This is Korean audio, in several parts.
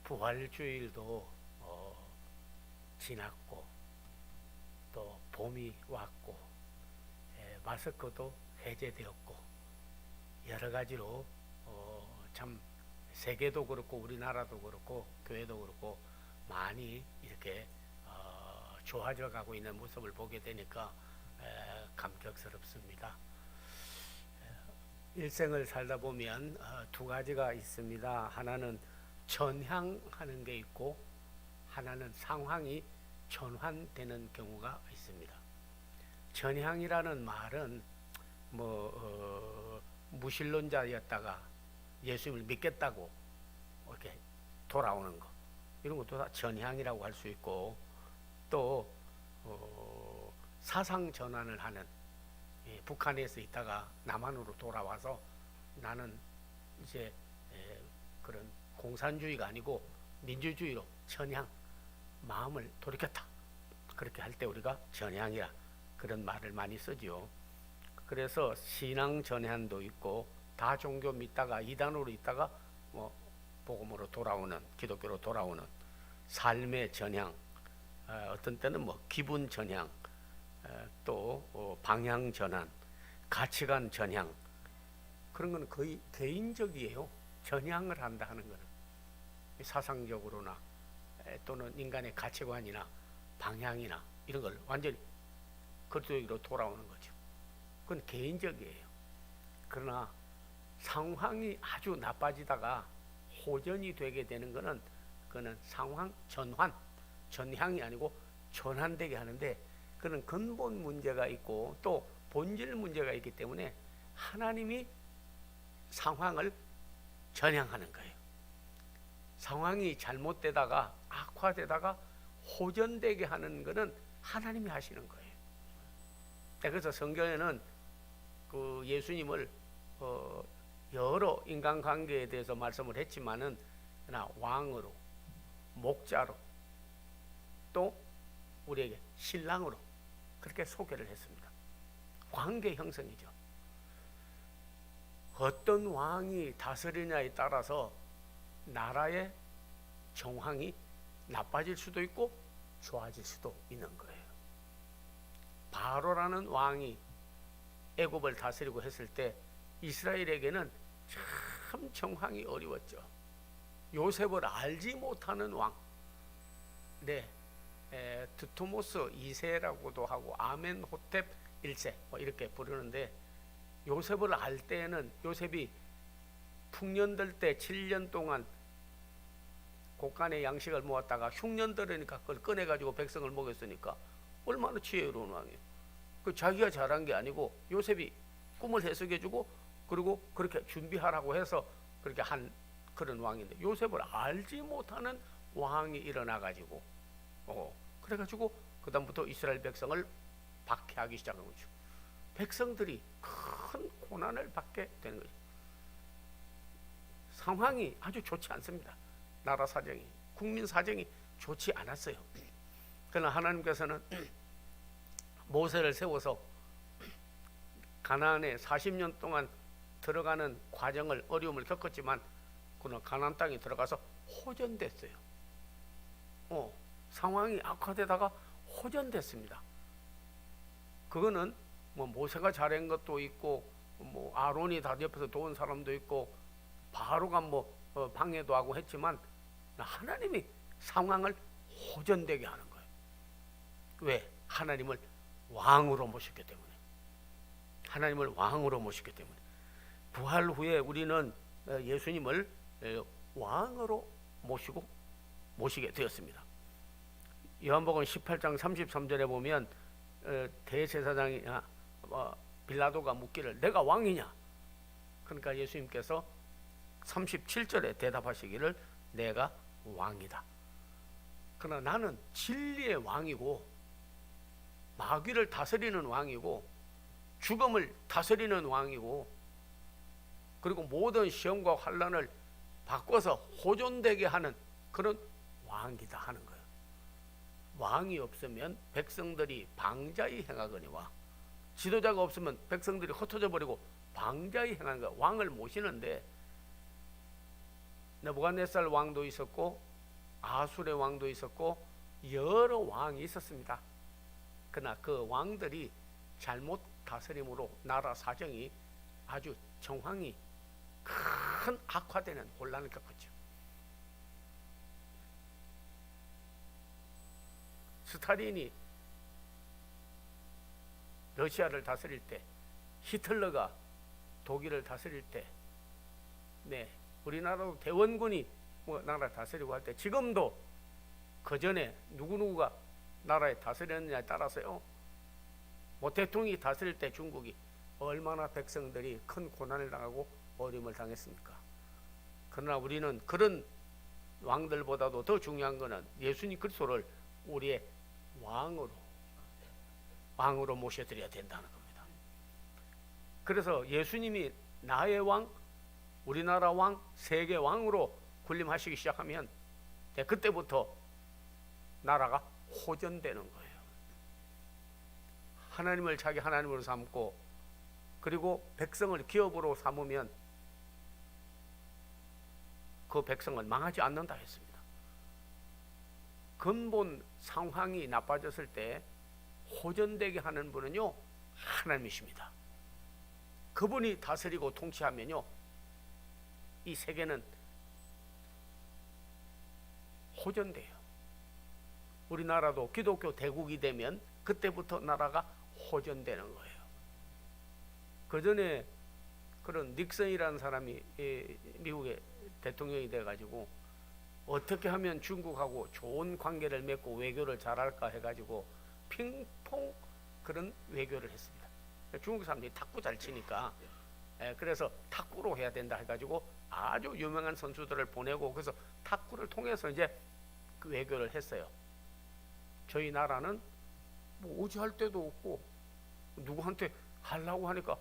부활주일도 지났고 또 봄이 왔고 마스크도 해제되었고 여러 가지로 참 세계도 그렇고 우리나라도 그렇고 교회도 그렇고 많이 이렇게 좋아져 가고 있는 모습을 보게 되니까 감격스럽습니다. 일생을 살다 보면 두 가지가 있습니다. 하나는 전향하는 게 있고 하나는 상황이 전환되는 경우가 있습니다. 전향이라는 말은 무신론자였다가 예수님을 믿겠다고 이렇게 돌아오는 거, 이런 것도 다 전향이라고 할 수 있고, 또 사상 전환을 하는, 북한에서 있다가 남한으로 돌아와서 나는 이제 그런 공산주의가 아니고 민주주의로 전향, 마음을 돌이켰다, 그렇게 할 때 우리가 전향이라 그런 말을 많이 쓰지요. 그래서 신앙 전환도 있고, 다 종교 믿다가 이단으로 있다가 복음으로 돌아오는, 기독교로 돌아오는 삶의 전향, 어떤 때는 기분 전향, 또 방향 전환, 가치관 전향, 그런 거는 거의 개인적이에요. 전향을 한다 하는 거는 사상적으로나 또는 인간의 가치관이나 방향이나 이런 걸 완전히 그쪽으로 돌아오는 거죠. 그건 개인적이에요. 그러나 상황이 아주 나빠지다가 호전이 되게 되는 거는, 그는 상황 전환, 전향이 아니고 전환되게 하는데, 그는 근본 문제가 있고 또 본질 문제가 있기 때문에 하나님이 상황을 전향하는 거예요. 상황이 잘못되다가 악화되다가 호전되게 하는 것은 하나님이 하시는 거예요. 그래서 성경에는 그 예수님을 여러 인간관계에 대해서 말씀을 했지만은, 그러나 왕으로, 목자로, 또 우리에게 신랑으로 그렇게 소개를 했습니다. 관계 형성이죠. 어떤 왕이 다스리냐에 따라서 나라의 정황이 나빠질 수도 있고 좋아질 수도 있는 거예요. 바로라는 왕이 애굽을 다스리고 했을 때 이스라엘에게는 참 정황이 어려웠죠. 요셉을 알지 못하는 왕, 드토모스 2세라고도 하고 아멘호텝 1세 이렇게 부르는데, 요셉을 알 때에는 요셉이 풍년들 때 7년 동안 곡간의 양식을 모았다가 흉년 들으니까 그걸 꺼내가지고 백성을 먹였으니까 얼마나 지혜로운 왕이에요. 그 자기가 잘한 게 아니고 요셉이 꿈을 해석해주고 그리고 그렇게 준비하라고 해서 그렇게 한 그런 왕인데, 요셉을 알지 못하는 왕이 일어나가지고 그래가지고 그 다음부터 이스라엘 백성을 박해하기 시작한 거죠. 백성들이 큰 고난을 받게 되는 거죠. 상황이 아주 좋지 않습니다. 나라 사정이, 국민 사정이 좋지 않았어요. 그러나 하나님께서는 모세를 세워서 가나안에 40년 동안 들어가는 과정을, 어려움을 겪었지만 그는 가나안 땅에 들어가서 호전됐어요. 상황이 악화되다가 호전됐습니다. 그거는 모세가 잘한 것도 있고, 아론이 다 옆에서 도운 사람도 있고, 바로가 방해도 하고 했지만 하나님이 상황을 호전되게 하는 거예요. 왜? 하나님을 왕으로 모셨기 때문에. 하나님을 왕으로 모셨기 때문에. 부활 후에 우리는 예수님을 왕으로 모시게 되었습니다. 요한복음 18장 33절에 보면 대제사장이 빌라도가 묻기를 내가 왕이냐? 그러니까 예수님께서 37절에 대답하시기를 내가 왕이다. 그러나 나는 진리의 왕이고 마귀를 다스리는 왕이고 죽음을 다스리는 왕이고, 그리고 모든 시험과 환난을 바꿔서 호전되게 하는 그런 왕이다 하는 거예요. 왕이 없으면 백성들이 방자히 행하거니와, 지도자가 없으면 백성들이 흩어져 버리고 방자히 행하는 거예요. 왕을 모시는데 느부갓네살 왕도 있었고 아술의 왕도 있었고 여러 왕이 있었습니다. 그러나 그 왕들이 잘못 다스림으로 나라 사정이 아주 정황이 큰 악화되는 혼란을 겪었죠. 스탈린이 러시아를 다스릴 때, 히틀러가 독일을 다스릴 때, 우리나라도 대원군이 나라 다스리고 할 때, 지금도 그 전에 누구누구가 나라에 다스렸느냐에 따라서요, 대통령이 다스릴 때 중국이 얼마나 백성들이 큰 고난을 당하고 어려움을 당했습니까? 그러나 우리는 그런 왕들보다도 더 중요한 것은 예수님 그리스도를 우리의 왕으로 모셔드려야 된다는 겁니다. 그래서 예수님이 나의 왕, 우리나라 왕, 세계 왕으로 군림하시기 시작하면 그때부터 나라가 호전되는 거예요. 하나님을 자기 하나님으로 삼고 그리고 백성을 기업으로 삼으면 그 백성은 망하지 않는다 했습니다. 근본 상황이 나빠졌을 때 호전되게 하는 분은요, 하나님이십니다. 그분이 다스리고 통치하면요, 이 세계는 호전돼요. 우리나라도 기독교 대국이 되면 그때부터 나라가 호전되는 거예요. 그 전에 그런 닉슨이라는 사람이 미국의 대통령이 돼가지고 어떻게 하면 중국하고 좋은 관계를 맺고 외교를 잘할까 해가지고 핑퐁 그런 외교를 했습니다. 중국 사람들이 탁구 잘 치니까 그래서 탁구로 해야 된다 해가지고 아주 유명한 선수들을 보내고 그래서 탁구를 통해서 이제 그 외교를 했어요. 저희 나라는 의지할 데도 없고 누구한테 하려고 하니까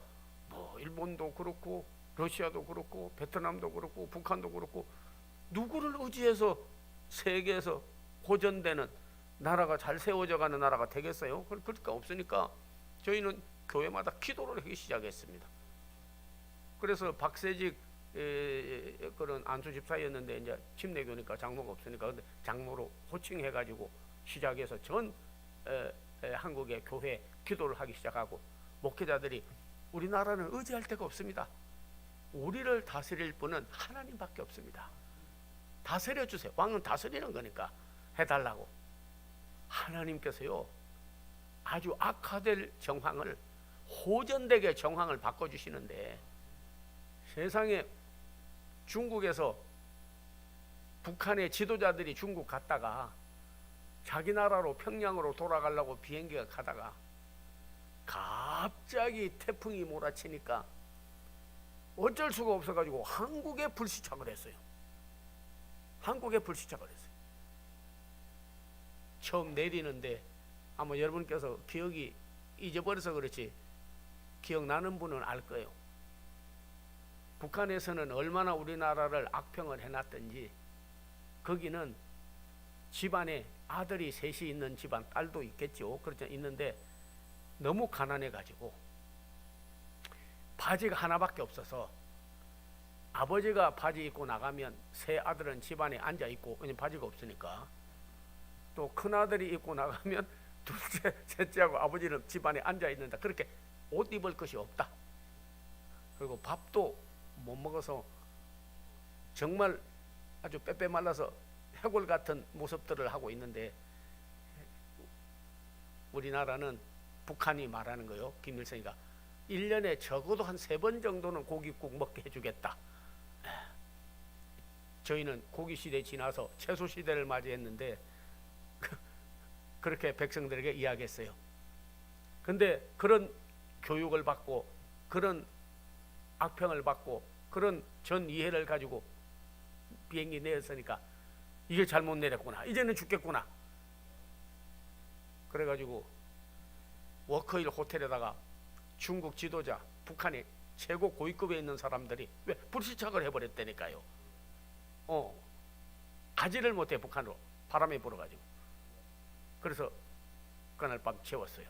일본도 그렇고 러시아도 그렇고 베트남도 그렇고 북한도 그렇고 누구를 의지해서 세계에서 호전되는 나라가 잘 세워져가는 나라가 되겠어요? 그러니까 없으니까 저희는 교회마다 기도를 하기 시작했습니다. 그래서 박세직 그런 안수 집사였는데 이제 침례교니까 장로가 없으니까 근데 장로로 호칭해가지고 시작해서 전 한국의 교회 기도를 하기 시작하고 목회자들이 우리나라는 의지할 데가 없습니다. 우리를 다스릴 분은 하나님밖에 없습니다. 다스려 주세요. 왕은 다스리는 거니까 해달라고. 하나님께서요 아주 악화될 정황을 호전되게 정황을 바꿔주시는데 세상에 중국에서 북한의 지도자들이 중국 갔다가 자기 나라로 평양으로 돌아가려고 비행기가 가다가 갑자기 태풍이 몰아치니까 어쩔 수가 없어가지고 한국에 불시착을 했어요. 한국에 불시착을 했어요. 처음 내리는데 아마 여러분께서 기억이 잊어버려서 그렇지 기억나는 분은 알 거예요. 북한에서는 얼마나 우리나라를 악평을 해놨던지 거기는 집안에 아들이 셋이 있는 집안, 딸도 있겠죠. 그렇죠. 있는데 너무 가난해가지고 바지가 하나밖에 없어서 아버지가 바지 입고 나가면 새 아들은 집안에 앉아있고 왜냐면 바지가 없으니까 또 큰아들이 입고 나가면 둘째, 셋째하고 아버지는 집안에 앉아있는다. 그렇게 옷 입을 것이 없다. 그리고 밥도 못 먹어서 정말 아주 빼빼 말라서 해골 같은 모습들을 하고 있는데 우리나라는 북한이 말하는 거요. 김일성이가 1년에 적어도 한 3번 정도는 고깃국 먹게 해주겠다. 저희는 고기 시대 지나서 채소 시대를 맞이했는데 그렇게 백성들에게 이야기했어요. 근데 그런 교육을 받고 그런 악평을 받고 그런 전 이해를 가지고 비행기 내렸으니까 이게 잘못 내렸구나. 이제는 죽겠구나. 그래가지고 워커힐 호텔에다가 중국 지도자, 북한의 최고 고위급에 있는 사람들이 왜 불시착을 해버렸다니까요. 가지를 못해 북한으로 바람에 불어가지고. 그래서 그날 밤 채웠어요.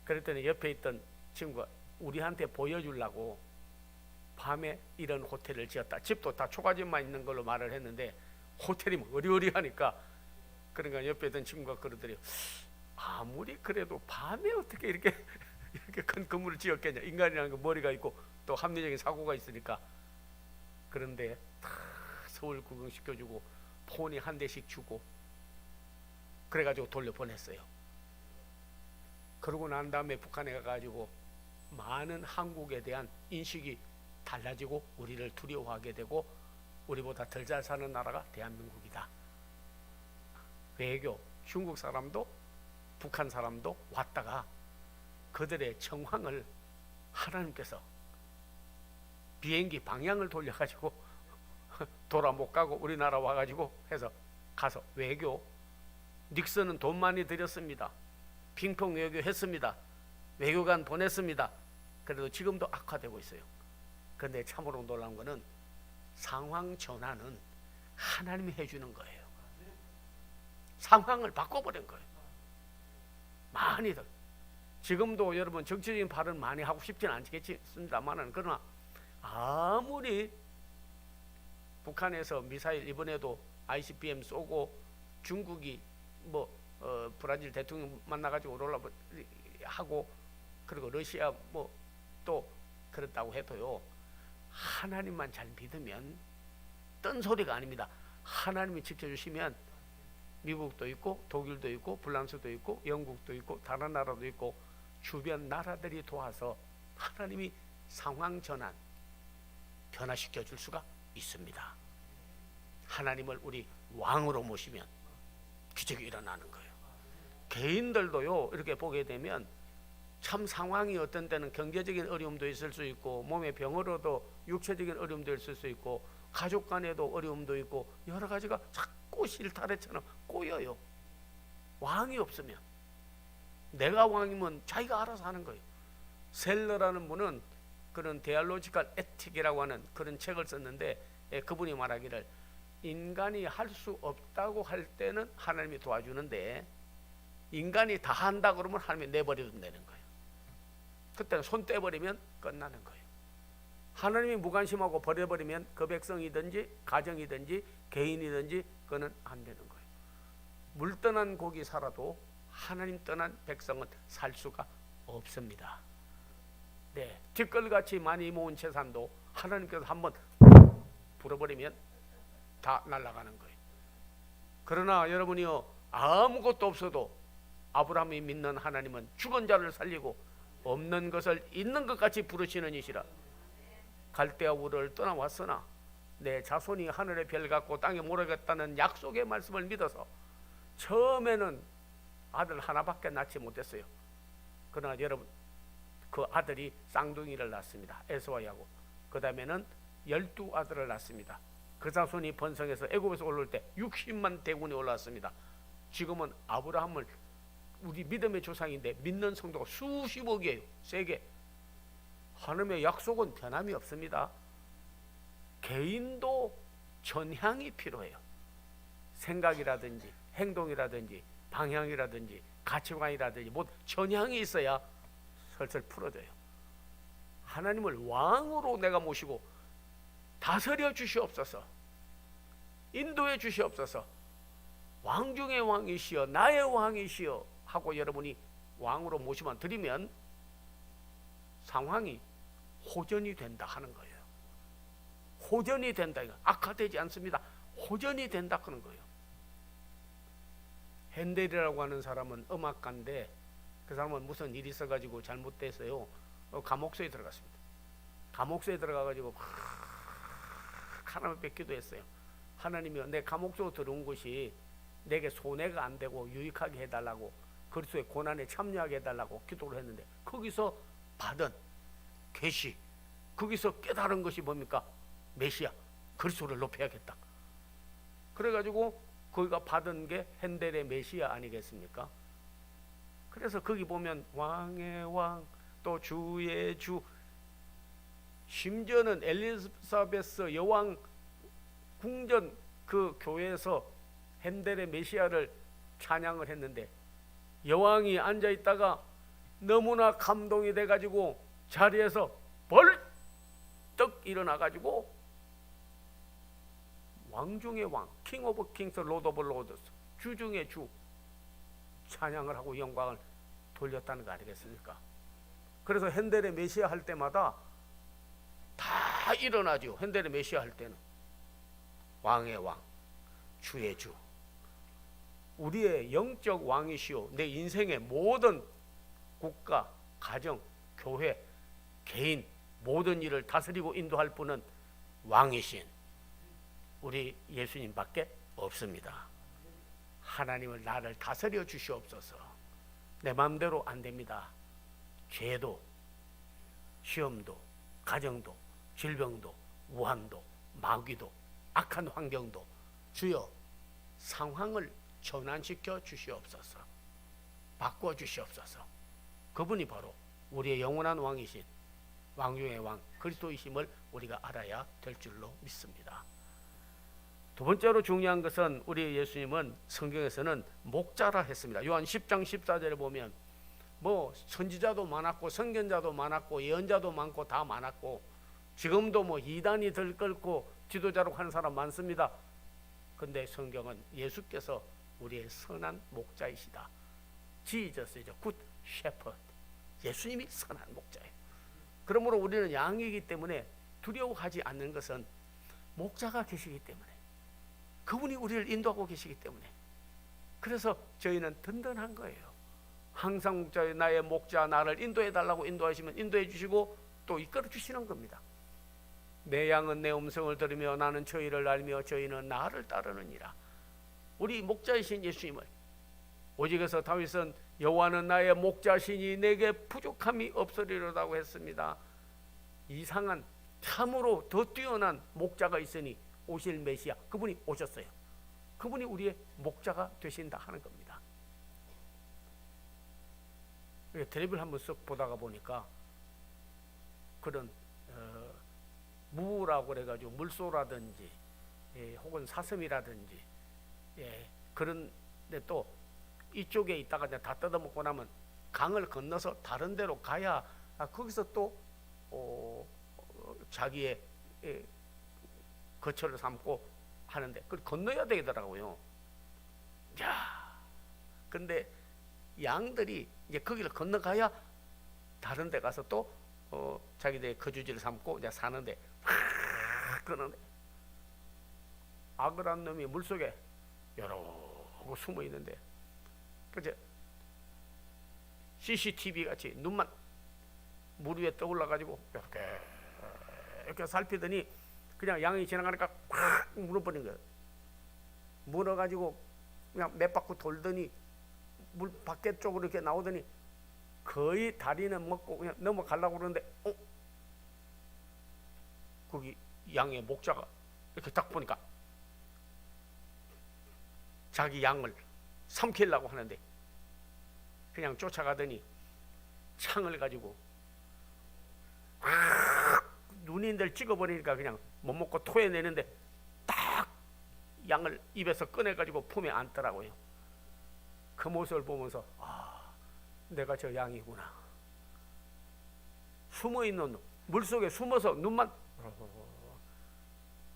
그랬더니 옆에 있던 친구가 우리한테 보여주려고 밤에 이런 호텔을 지었다. 집도 다 초가집만 있는 걸로 말을 했는데 호텔이 뭐 어리어리하니까. 그러니까 옆에 있던 친구가 그러더래요. 아무리 그래도 밤에 어떻게 이렇게 큰 건물을 지었겠냐. 인간이라는 거 머리가 있고 또 합리적인 사고가 있으니까. 그런데 다 서울 구경시켜주고 폰이 한 대씩 주고 그래가지고 돌려보냈어요. 그러고 난 다음에 북한에 가가지고 많은 한국에 대한 인식이 달라지고 우리를 두려워하게 되고 우리보다 덜 잘 사는 나라가 대한민국이다. 외교, 중국 사람도 북한 사람도 왔다가 그들의 정황을 하나님께서 비행기 방향을 돌려가지고 돌아 못 가고 우리나라 와가지고 해서 가서 외교, 닉슨은 돈 많이 들였습니다. 핑퐁 외교 했습니다. 외교관 보냈습니다. 그래도 지금도 악화되고 있어요. 그런데 참으로 놀라운 거는 상황 전환은 하나님이 해주는 거예요. 상황을 바꿔버린 거예요. 많이들. 지금도 여러분 정치적인 발언 많이 하고 싶지는 않겠습니다만은 그러나 아무리 북한에서 미사일 이번에도 ICBM 쏘고 중국이 브라질 대통령 만나가지고 올라 하고 그리고 러시아 또 그렇다고 해도요, 하나님만 잘 믿으면 뜬소리가 아닙니다. 하나님이 지켜주시면 미국도 있고 독일도 있고 프랑스도 있고 영국도 있고 다른 나라도 있고 주변 나라들이 도와서 하나님이 상황 전환 변화시켜 줄 수가 있습니다. 하나님을 우리 왕으로 모시면 기적이 일어나는 거예요. 개인들도요, 이렇게 보게 되면 참 상황이 어떤 때는 경제적인 어려움도 있을 수 있고 몸에 병으로도 육체적인 어려움도 있을 수 있고 가족 간에도 어려움도 있고 여러 가지가 자꾸 실타래처럼 꼬여요. 왕이 없으면. 내가 왕이면 자기가 알아서 하는 거예요. 셀러라는 분은 그런 디알로지컬 에틱이라고 하는 그런 책을 썼는데 그분이 말하기를 인간이 할 수 없다고 할 때는 하나님이 도와주는데 인간이 다 한다 그러면 하나님이 내버려 둔다는 거예요. 그때는 손 떼버리면 끝나는 거예요. 하나님이 무관심하고 버려버리면 그 백성이든지 가정이든지 개인이든지 그거는 안 되는 거예요. 물 떠난 고기 살아도 하나님 떠난 백성은 살 수가 없습니다. 네, 뒷걸같이 많이 모은 재산도 하나님께서 한번 불어버리면 다 날아가는 거예요. 그러나 여러분이요, 아무것도 없어도 아브라함이 믿는 하나님은 죽은 자를 살리고 없는 것을 있는 것 같이 부르시는 이시라. 갈대아 우를 떠나왔으나 내 자손이 하늘의 별 같고 땅에 모르겠다는 약속의 말씀을 믿어서 처음에는 아들 하나밖에 낳지 못했어요. 그러나 여러분, 그 아들이 쌍둥이를 낳습니다. 에서와 야곱. 그 다음에는 12아들을 낳습니다. 그 자손이 번성해서 애굽에서 올라올 때 60만 대군이 올라왔습니다. 지금은 아브라함을 우리 믿음의 조상인데 믿는 성도가 수십억이에요. 세계. 하나님의 약속은 변함이 없습니다. 개인도 전향이 필요해요. 생각이라든지 행동이라든지 방향이라든지 가치관이라든지 뭐 전향이 있어야 설설 풀어져요. 하나님을 왕으로 내가 모시고 다스려 주시옵소서, 인도해 주시옵소서, 왕 중의 왕이시여 나의 왕이시여 하고 여러분이 왕으로 모시면 드리면 상황이 호전이 된다 하는 거예요. 호전이 된다. 악화되지 않습니다. 호전이 된다 하는 거예요. 핸델이라고 하는 사람은 음악가인데 그 사람은 무슨 일이 있어가지고 잘못됐어요. 감옥소에 들어갔습니다. 감옥소에 들어가가지고 하나님을 뵙기도 했어요. 하나님이 내 감옥소 들어온 것이 내게 손해가 안 되고 유익하게 해달라고, 그리스도의 고난에 참여하게 해달라고 기도를 했는데 거기서 받은 계시, 거기서 깨달은 것이 뭡니까? 메시아, 그리스도를 높여야겠다. 그래가지고 거기가 받은 게 핸델의 메시아 아니겠습니까? 그래서 거기 보면 왕의 왕, 또 주의 주, 심지어는 엘리사베스 여왕 궁전 그 교회에서 핸델의 메시아를 찬양을 했는데 여왕이 앉아있다가 너무나 감동이 돼가지고 자리에서 벌떡 일어나가지고 왕 중의 왕, 킹 오브 킹스, 로드 오브 로드스, 주 중의 주 찬양을 하고 영광을 돌렸다는 거 아니겠습니까? 그래서 핸델의 메시아 할 때마다 다 일어나죠. 핸델의 메시아 할 때는 왕의 왕, 주의 주, 우리의 영적 왕이시오. 내 인생의 모든 국가, 가정, 교회, 개인 모든 일을 다스리고 인도할 분은 왕이신 우리 예수님밖에 없습니다. 하나님을 나를 다스려 주시옵소서. 내 마음대로 안 됩니다. 죄도, 시험도, 가정도, 질병도, 우환도, 마귀도, 악한 환경도 주여 상황을 전환시켜 주시옵소서. 바꿔 주시옵소서. 그분이 바로 우리의 영원한 왕이신 왕 중의 왕 그리스도이심을 우리가 알아야 될 줄로 믿습니다. 두 번째로 중요한 것은 우리 예수님은 성경에서는 목자라 했습니다. 요한 10장 14절에 보면 뭐 선지자도 많았고 선견자도 많았고 예언자도 많고 다 많았고 지금도 뭐 이단이 들끓고 지도자로 하는 사람 많습니다. 근데 성경은 예수께서 우리의 선한 목자이시다. 지저스죠. 굿 셰퍼드. 예수님이 선한 목자예요. 그러므로 우리는 양이기 때문에 두려워하지 않는 것은 목자가 계시기 때문에, 그분이 우리를 인도하고 계시기 때문에, 그래서 저희는 든든한 거예요. 항상 목자의 나의 목자 나를 인도해 달라고 인도하시면 인도해 주시고 또 이끌어 주시는 겁니다. 내 양은 내 음성을 들으며 나는 저희를 알며 저희는 나를 따르느니라. 우리 목자이신 예수님을, 오직에서 다윗은 여호와는 나의 목자시니 내게 부족함이 없으리로다고 했습니다. 이상한 참으로 더 뛰어난 목자가 있으니 오실 메시아, 그분이 오셨어요. 그분이 우리의 목자가 되신다 하는 겁니다. 텔레비를 한번 쓱 보다가 보니까 그런 무라고 그래가지고 물소라든지 혹은 사슴이라든지 그런데 또 이쪽에 있다가 다 뜯어먹고 나면 강을 건너서 다른 데로 가야 거기서 또 자기의 거처를 삼고 하는데 그걸 건너야 되더라고요. 야, 근데 양들이 이제 거기를 건너가야 다른 데 가서 또 자기들의 거주지를 삼고 이제 사는데 그러는데 악을 한 놈이 물속에 여러 숨어 있는데 그제 CCTV 같이 눈만 물 위에 떠올라 가지고 이렇게 살피더니 그냥 양이 지나가니까 콱 물어버린 거예요. 물어가지고 그냥 몇 바퀴 돌더니 물 밖에 쪽으로 이렇게 나오더니 거의 다리는 먹고 그냥 넘어가려고 그러는데 거기 양의 목자가 이렇게 딱 보니까 자기 양을 삼키려고 하는데 그냥 쫓아가더니 창을 가지고 눈인들 찍어버리니까 그냥 못 먹고 토해내는데 딱 양을 입에서 꺼내가지고 품에 안더라고요. 그 모습을 보면서 내가 저 양이구나. 숨어있는 놈, 물속에 숨어서 눈만.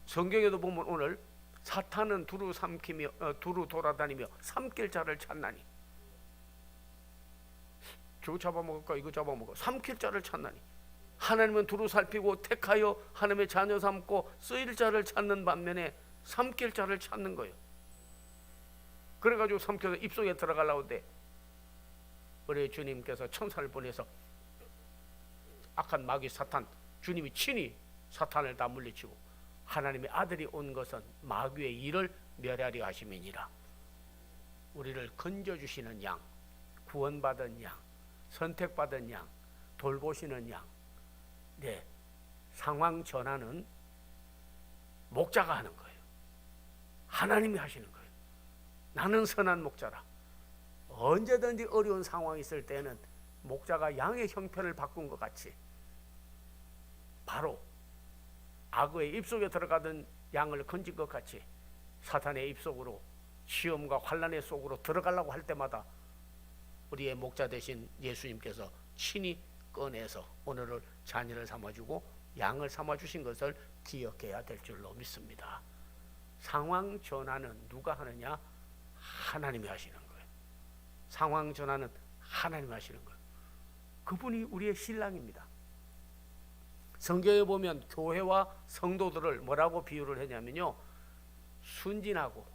성경에도 보면 오늘 사탄은 두루 삼키며 두루 돌아다니며 삼킬 자를 찾나니, 저거 잡아먹을까 이거 잡아먹어 삼킬 자를 찾나니, 하나님은 두루 살피고 택하여 하나님의 자녀 삼고 쓰일 자를 찾는 반면에 삼킬 자를 찾는 거예요. 그래가지고 삼켜서 입속에 들어가려고 때 우리 주님께서 천사를 보내서 악한 마귀 사탄, 주님이 친히 사탄을 다 물리치고 하나님의 아들이 온 것은 마귀의 일을 멸하려 하심이니라. 우리를 건져주시는 양, 구원받은 양, 선택받은 양, 돌보시는 양, 상황 전환은 목자가 하는 거예요. 하나님이 하시는 거예요. 나는 선한 목자라. 언제든지 어려운 상황이 있을 때는 목자가 양의 형편을 바꾼 것 같이 바로 악의 입속에 들어가던 양을 건진 것 같이 사탄의 입속으로 시험과 환난의 속으로 들어가려고 할 때마다 우리의 목자 되신 예수님께서 친히 꺼내서 오늘을 자녀를 삼아주고 양을 삼아주신 것을 기억해야 될 줄로 믿습니다. 상황 전환은 누가 하느냐? 하나님이 하시는 거예요. 상황 전환은 하나님이 하시는 거예요. 그분이 우리의 신랑입니다. 성경에 보면 교회와 성도들을 뭐라고 비유를 했냐면요, 순진하고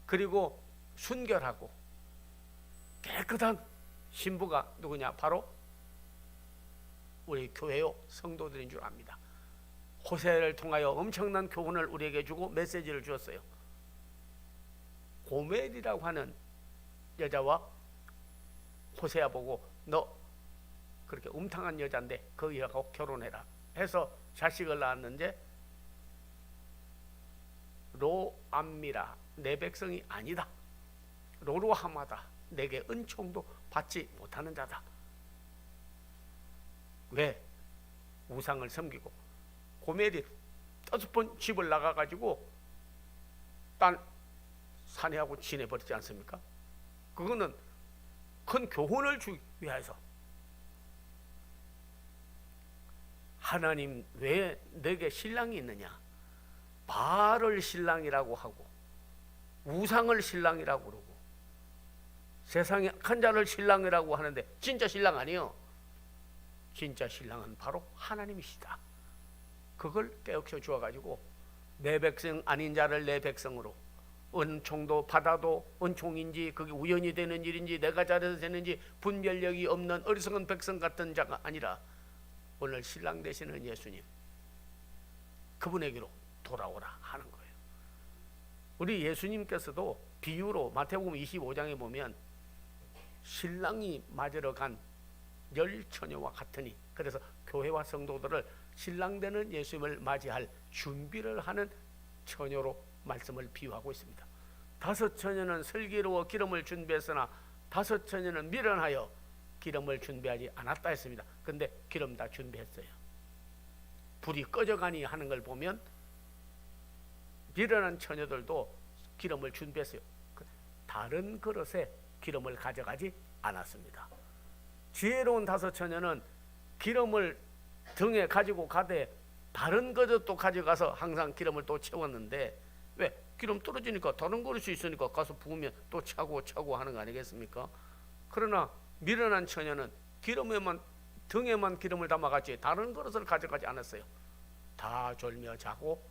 그리고 순결하고 깨끗한 신부가 누구냐? 바로 우리 교회요 성도들인 줄 압니다. 호세를 통하여 엄청난 교훈을 우리에게 주고 메시지를 주었어요. 고멜이라고 하는 여자와 호세아 보고 너 그렇게 음탕한 여자인데 그 여자하고 결혼해라 해서 자식을 낳았는데 로암미라 내 백성이 아니다. 로로하마다 내게 은총도 받지 못하는 자다. 왜? 우상을 섬기고 고멜이 5번 집을 나가가지고 딴 사내하고 지내버리지 않습니까? 그거는 큰 교훈을 주기 위해서. 하나님 왜 내게 신랑이 있느냐? 바알을 신랑이라고 하고 우상을 신랑이라고 그러고 세상의 악한 자를 신랑이라고 하는데 진짜 신랑 아니에요. 진짜 신랑은 바로 하나님이시다. 그걸 깨우쳐 주어가지고 내 백성 아닌 자를 내 백성으로, 은총도 받아도 은총인지 그게 우연히 되는 일인지 내가 잘해서 되는지 분별력이 없는 어리석은 백성 같은 자가 아니라 오늘 신랑 되시는 예수님, 그분에게로 돌아오라 하는 거예요. 우리 예수님께서도 비유로 마태복음 25장에 보면 신랑이 맞으러 간 10처녀와 같으니, 그래서 교회와 성도들을 신랑 되는 예수님을 맞이할 준비를 하는 처녀로 말씀을 비유하고 있습니다. 5처녀는 슬기로워 기름을 준비했으나 5처녀는 미련하여 기름을 준비하지 않았다 했습니다. 근데 기름 다 준비했어요. 불이 꺼져가니 하는 걸 보면 미련한 처녀들도 기름을 준비했어요. 다른 그릇에 기름을 가져가지 않았습니다. 지혜로운 5처녀는 기름을 등에 가지고 가되 다른 그릇도 가져가서 항상 기름을 또 채웠는데, 왜? 기름 떨어지니까 다른 그릇이 있으니까 가서 부으면 또 차고 하는 거 아니겠습니까? 그러나 미련한 처녀는 기름에만, 등에만 기름을 담아갔지 다른 그릇을 가져가지 않았어요. 다 졸며 자고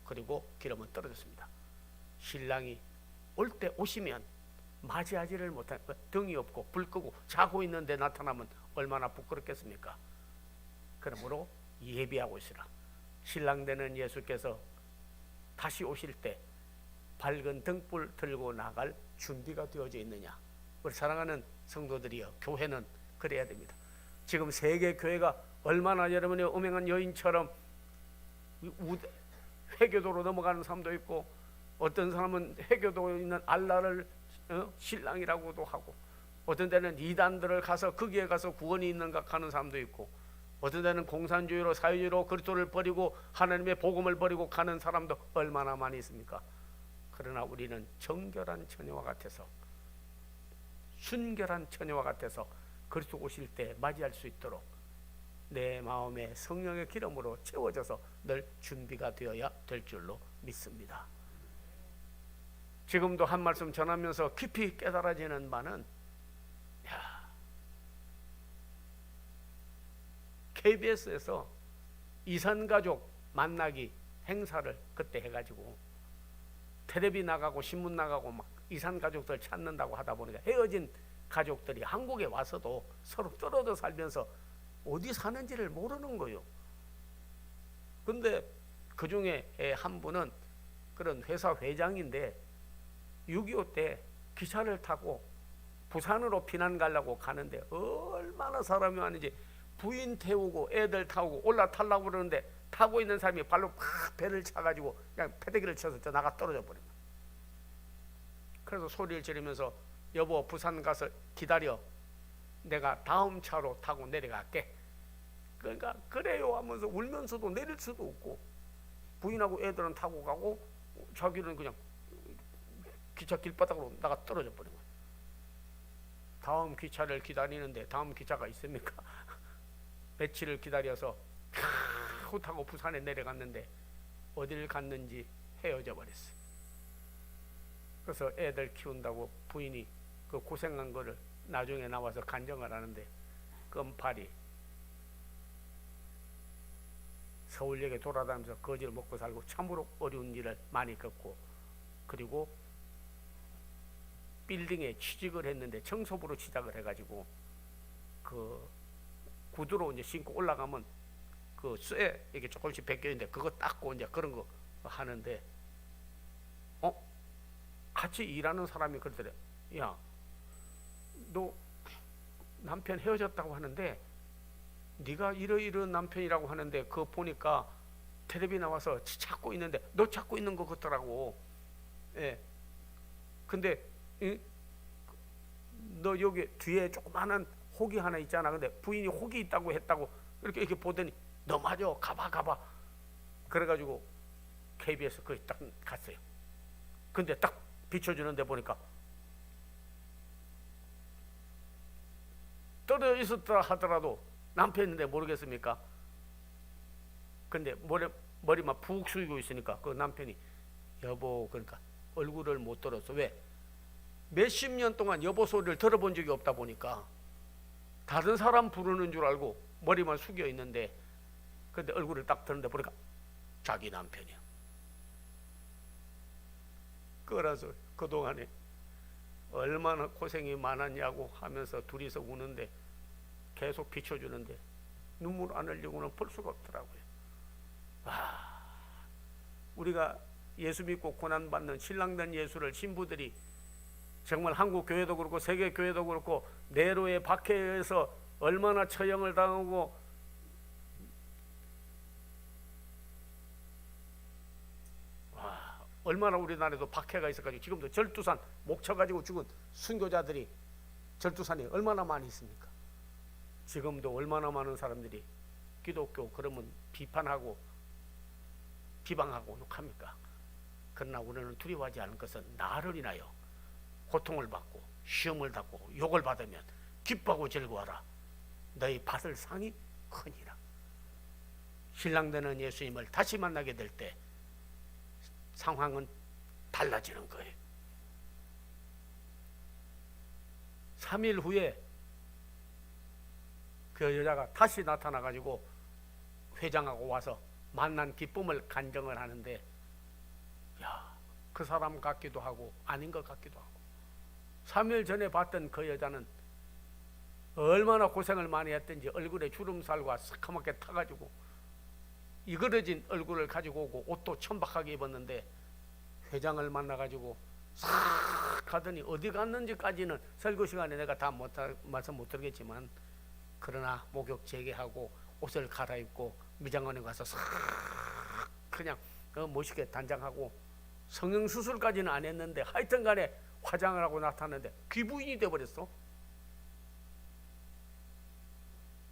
그리고 기름은 떨어졌습니다. 신랑이 올 때 오시면 맞이하지를 못한, 등이 없고 불 끄고 자고 있는데 나타나면 얼마나 부끄럽겠습니까? 그러므로 예비하고 있으라. 신랑 되는 예수께서 다시 오실 때 밝은 등불 들고 나갈 준비가 되어져 있느냐? 우리 사랑하는 성도들이여, 교회는 그래야 됩니다. 지금 세계 교회가 얼마나 여러분의 음행한 여인처럼 회교도로 넘어가는 사람도 있고, 어떤 사람은 회교도에 있는 알라를 신랑이라고도 하고, 어떤 데는 이단들을 가서 거기에 가서 구원이 있는가 하는 사람도 있고, 어떤 데는 공산주의로 사회주의로 그리스도를 버리고 하나님의 복음을 버리고 가는 사람도 얼마나 많이 있습니까? 그러나 우리는 정결한 처녀와 같아서, 순결한 처녀와 같아서 그리스도 오실 때 맞이할 수 있도록 내 마음에 성령의 기름으로 채워져서 늘 준비가 되어야 될 줄로 믿습니다. 지금도 한 말씀 전하면서 깊이 깨달아지는 바는, KBS에서 이산가족 만나기 행사를 그때 해가지고 텔레비 나가고 신문 나가고 막 이산가족들 찾는다고 하다 보니까 헤어진 가족들이 한국에 와서도 서로 떨어져 살면서 어디 사는지를 모르는 거예요. 근데 그 중에 한 분은 그런 회사 회장인데 6.25 때 기차를 타고 부산으로 피난 가려고 가는데 얼마나 사람이 많은지 부인 태우고 애들 타고 올라타려고 그러는데 타고 있는 사람이 발로 팍 배를 차가지고 그냥 패대기를 쳐서 저 나가 떨어져 버린 거예요. 그래서 소리를 지르면서 여보 부산 가서 기다려, 내가 다음 차로 타고 내려갈게. 그러니까 그래요 하면서 울면서도 내릴 수도 없고, 부인하고 애들은 타고 가고 자기는 그냥 기차 길바닥으로 나가 떨어져 버린 거예요. 다음 기차를 기다리는데 다음 기차가 있습니까? 며칠을 기다려서 타고 부산에 내려갔는데 어디를 갔는지 헤어져 버렸어요. 그래서 애들 키운다고 부인이 그 고생한 거를 나중에 나와서 간증을 하는데, 껌팔이 서울역에 돌아다니면서 거지를 먹고 살고 참으로 어려운 일을 많이 겪고, 그리고 빌딩에 취직을 했는데 청소부로 시작을 해가지고 그 구두로 이제 신고 올라가면 그 쇠 이게 조금씩 벗겨 있는데 그거 닦고 이제 그런 거 하는데, 같이 일하는 사람이 그러더래. 야, 너 남편 헤어졌다고 하는데 네가 이러이러한 남편이라고 하는데 그거 보니까 텔레비 나와서 찾고 있는데 너 찾고 있는 거 같더라고. 예. 근데 너 여기 뒤에 조그마한 혹이 하나 있잖아. 근데 부인이 혹이 있다고 했다고 이렇게 보더니 너 맞아, 가봐. 그래가지고 KBS 거기 딱 갔어요. 근데 딱 비춰주는데 보니까 떨어져 있었다 하더라도 남편인데 모르겠습니까? 근데 머리만 푹 숙이고 있으니까 그 남편이 여보, 그러니까 얼굴을 못 들었어. 왜? 몇십 년 동안 여보 소리를 들어본 적이 없다 보니까 다른 사람 부르는 줄 알고 머리만 숙여 있는데, 근데 얼굴을 딱 드는데 보니까 자기 남편이야. 그래서 그동안에 얼마나 고생이 많았냐고 하면서 둘이서 우는데 계속 비춰주는데 눈물 안 흘리고는 볼 수가 없더라고요. 우리가 예수 믿고 고난받는 신랑된 예수를 신부들이 정말 한국 교회도 그렇고 세계 교회도 그렇고 네로의 박해에서 얼마나 처형을 당하고 얼마나 우리나라에도 박해가 있어가지고 지금도 절두산 목 쳐가지고 죽은 순교자들이 절두산에 얼마나 많이 있습니까? 지금도 얼마나 많은 사람들이 기독교 그러면 비판하고 비방하고 욕합니까? 그러나 우리는 두려워하지 않을 것은 나를 인하여 고통을 받고 시험을 받고 욕을 받으면 기뻐하고 즐거워하라. 너희 받을 상이 크니라. 신랑되는 예수님을 다시 만나게 될 때 상황은 달라지는 거예요. 3일 후에 그 여자가 다시 나타나가지고 회장하고 와서 만난 기쁨을 간증을 하는데, 그 사람 같기도 하고 아닌 것 같기도 하고, 3일 전에 봤던 그 여자는 얼마나 고생을 많이 했던지 얼굴에 주름살과 새카맣게 타가지고 이그러진 얼굴을 가지고 오고 옷도 천박하게 입었는데, 회장을 만나가지고 싹 가더니 어디 갔는지까지는 설교 시간에 내가 다 말씀 못 드리겠지만, 그러나 목욕 재개하고 옷을 갈아입고 미장원에 가서 싹 그냥 멋있게 단장하고 성형수술까지는 안 했는데 하여튼 간에 화장을 하고 나타났는데 귀부인이 돼버렸어.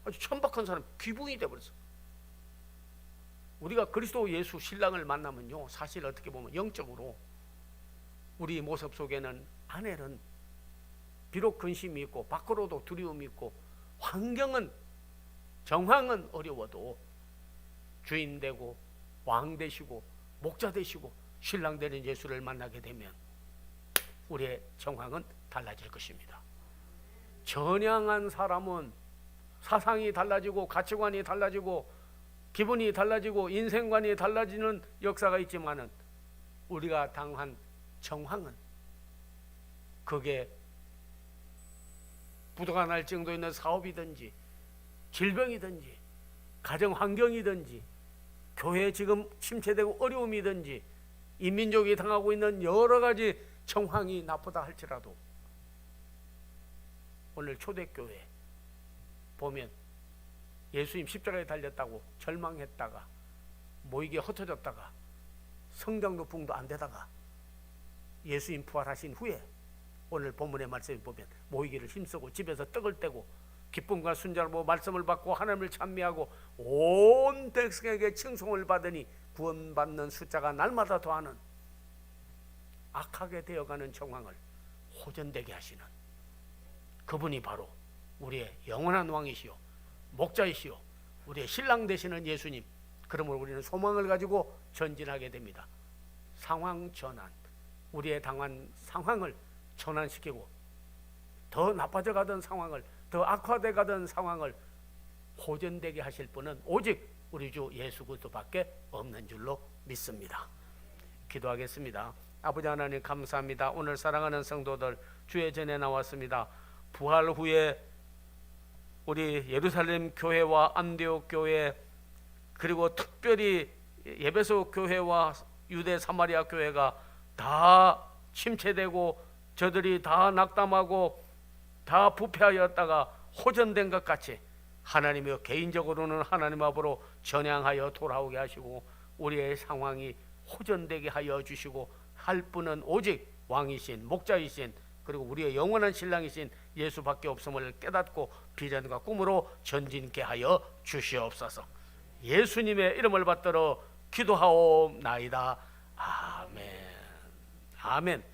아주 천박한 사람 귀부인이 돼버렸어. 우리가 그리스도 예수 신랑을 만나면요, 사실 어떻게 보면 영적으로 우리 모습 속에는 아내는 비록 근심이 있고 밖으로도 두려움이 있고 환경은 정황은 어려워도 주인 되고 왕 되시고 목자 되시고 신랑 되는 예수를 만나게 되면 우리의 정황은 달라질 것입니다. 전향한 사람은 사상이 달라지고 가치관이 달라지고 기분이 달라지고 인생관이 달라지는 역사가 있지만은 우리가 당한 정황은, 그게 부도가 날 정도 있는 사업이든지 질병이든지 가정 환경이든지 교회 지금 침체되고 어려움이든지 인민족이 당하고 있는 여러 가지 정황이 나쁘다 할지라도 오늘 초대교회 보면 예수님 십자가에 달렸다고 절망했다가 모이게 흩어졌다가 성장도 붕도 안 되다가 예수님 부활하신 후에 오늘 본문의 말씀을 보면 모이기를 힘쓰고 집에서 떡을 떼고 기쁨과 순전하고 말씀을 받고 하나님을 찬미하고 온 백성에게 칭송을 받으니 구원받는 숫자가 날마다 더하는 악하게 되어가는 정황을 호전되게 하시는 그분이 바로 우리의 영원한 왕이시요 목자이시요 우리의 신랑 되시는 예수님. 그러므로 우리는 소망을 가지고 전진하게 됩니다. 상황 전환, 우리의 당한 상황을 전환시키고 더 나빠져 가던 상황을, 더 악화돼 가던 상황을 호전되게 하실 분은 오직 우리 주 예수 그리스도밖에 없는 줄로 믿습니다. 기도하겠습니다. 아버지 하나님 감사합니다. 오늘 사랑하는 성도들 주의 전에 나왔습니다. 부활 후에 우리 예루살렘 교회와 안디옥 교회, 그리고 특별히 에베소 교회와 유대 사마리아 교회가 다 침체되고 저들이 다 낙담하고 다 부패하였다가 호전된 것 같이 하나님이여 개인적으로는 하나님 앞으로 전향하여 돌아오게 하시고 우리의 상황이 호전되게 하여 주시고 할 분은 오직 왕이신 목자이신 그리고 우리의 영원한 신랑이신 예수밖에 없음을 깨닫고 비전과 꿈으로 전진케 하여 주시옵소서. 예수님의 이름을 받들어 기도하옵나이다. 아멘. 아멘.